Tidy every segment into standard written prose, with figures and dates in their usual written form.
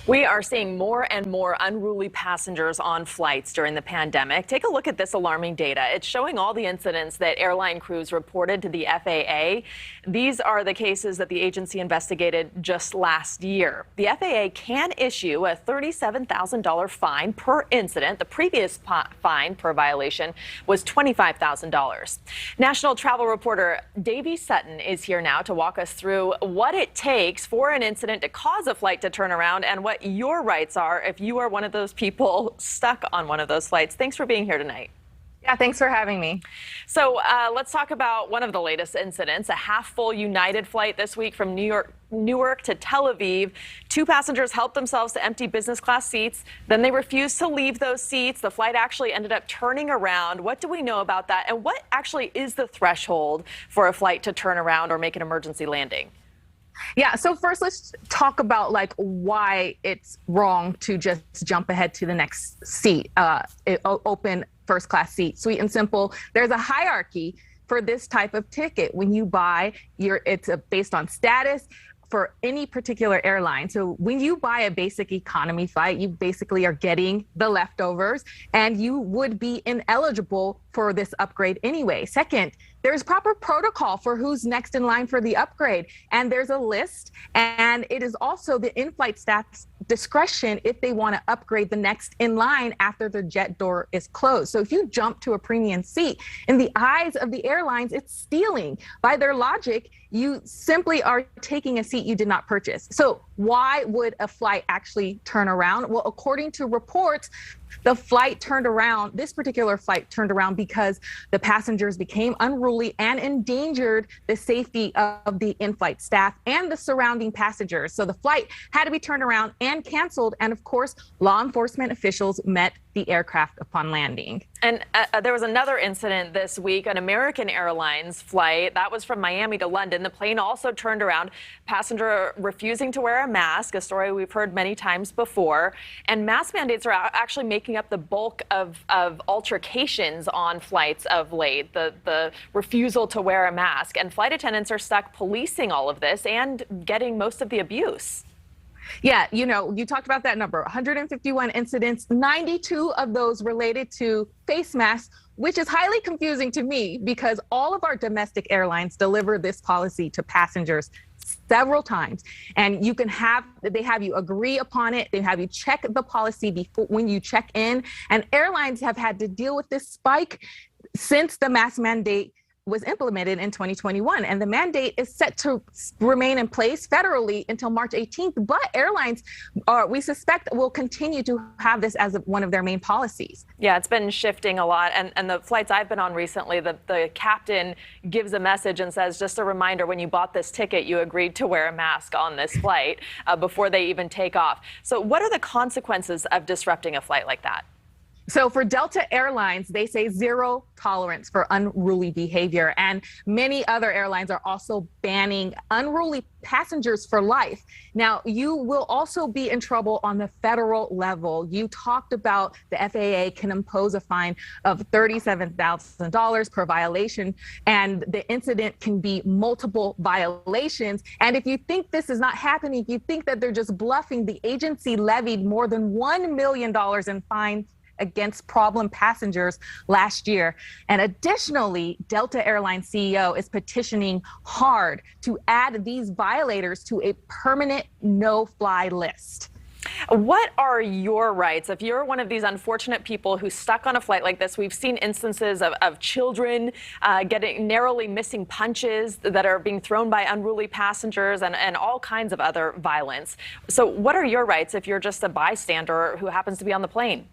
We are seeing more and more unruly passengers on flights during the pandemic. Take a look at this alarming data. It's showing all the incidents that airline crews reported to the FAA. These are the cases that the agency investigated just last year. The FAA can issue a $37,000 fine per incident. The previous fine per violation was $25,000. National travel reporter Dayvee Sutton is here now to walk us through what it takes for an incident to cause a flight to turn around and what your rights are if you are one of those people stuck on one of those flights. Thanks for being here tonight. Yeah, thanks for having me. So let's talk about one of the latest incidents, a half-full United flight this week from Newark to Tel Aviv. Two passengers helped themselves to empty business class seats. Then they refused to leave those seats. The flight actually ended up turning around. What do we know about that? And what actually is the threshold for a flight to turn around or make an emergency landing? Yeah, so first let's talk about why it's wrong to just jump ahead to the next seat, open first class seat. Sweet and simple. There's a hierarchy for this type of ticket. When you buy, it's based on status for any particular airline. So when you buy a basic economy flight, you basically are getting the leftovers and you would be ineligible for this upgrade anyway. Second, there's proper protocol for who's next in line for the upgrade. And there's a list, and it is also the in-flight staff's discretion if they want to upgrade the next in line after the jet door is closed. So if you jump to a premium seat, in the eyes of the airlines, it's stealing. By their logic, you simply are taking a seat you did not purchase. So why would a flight actually turn around? Well, according to reports, the flight turned around, this particular flight turned around because the passengers became unruly and endangered the safety of the in-flight staff and the surrounding passengers. So the flight had to be turned around and canceled. And of course, law enforcement officials met the aircraft upon landing. And there was another incident this week, an American Airlines flight that was from Miami to London. The plane also turned around, passenger refusing to wear a mask, a story we've heard many times before. And mask mandates are actually making up the bulk of altercations on flights of late, the refusal to wear a mask. And flight attendants are stuck policing all of this and getting most of the abuse. Yeah, you talked about that number, 151 incidents, 92 of those related to face masks, which is highly confusing to me because all of our domestic airlines deliver this policy to passengers several times. And they have you agree upon it. They have you check the policy before when you check in. And airlines have had to deal with this spike since the mask mandate was implemented in 2021. And the mandate is set to remain in place federally until March 18th. But airlines, we suspect, will continue to have this as one of their main policies. Yeah, it's been shifting a lot. And the flights I've been on recently, the captain gives a message and says, just a reminder, when you bought this ticket, you agreed to wear a mask on this flight before they even take off. So what are the consequences of disrupting a flight like that? So for Delta Airlines, they say zero tolerance for unruly behavior. And many other airlines are also banning unruly passengers for life. Now, you will also be in trouble on the federal level. You talked about the FAA can impose a fine of $37,000 per violation, and the incident can be multiple violations. And if you think this is not happening, if you think that they're just bluffing, the agency levied more than $1 million in fines against problem passengers last year. And additionally, Delta Airlines CEO is petitioning hard to add these violators to a permanent no-fly list. What are your rights if you're one of these unfortunate people who's stuck on a flight like this? We've seen instances of children getting narrowly missing punches that are being thrown by unruly passengers and all kinds of other violence. So what are your rights if you're just a bystander who happens to be on the plane?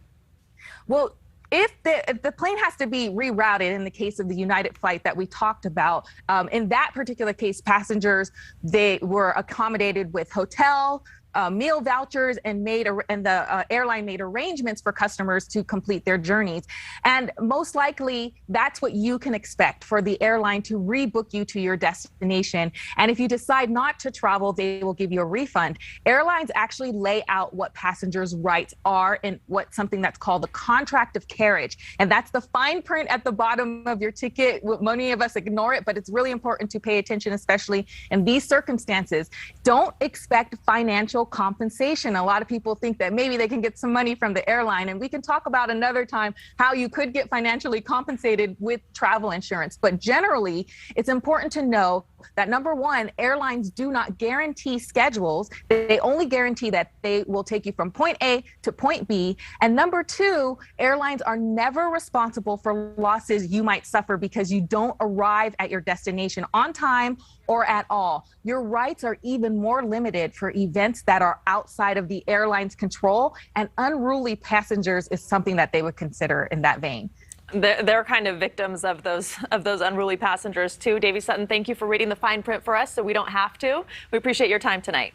Well, if the plane has to be rerouted in the case of the United flight that we talked about, in that particular case, passengers, they were accommodated with hotel, meal vouchers, and the airline made arrangements for customers to complete their journeys. And most likely, that's what you can expect for the airline to rebook you to your destination. And if you decide not to travel, they will give you a refund. Airlines actually lay out what passengers' rights are in something that's called the contract of carriage. And that's the fine print at the bottom of your ticket. Many of us ignore it, but it's really important to pay attention, especially in these circumstances. Don't expect financial financial compensation. A lot of people think that maybe they can get some money from the airline, and we can talk about another time how you could get financially compensated with travel insurance. But generally, it's important to know that number one, airlines do not guarantee schedules. They only guarantee that they will take you from point A to point B. And number two, airlines are never responsible for losses you might suffer because you don't arrive at your destination on time or at all. Your rights are even more limited for events that are outside of the airline's control, and unruly passengers is something that they would consider in that vein. They're kind of victims of those unruly passengers too. Dayvee Sutton, thank you for reading the fine print for us so we don't have to. We appreciate your time tonight.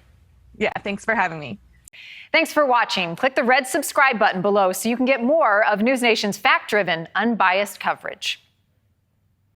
Yeah, thanks for having me. Thanks for watching. Click the red subscribe button below so you can get more of NewsNation's fact-driven, unbiased coverage.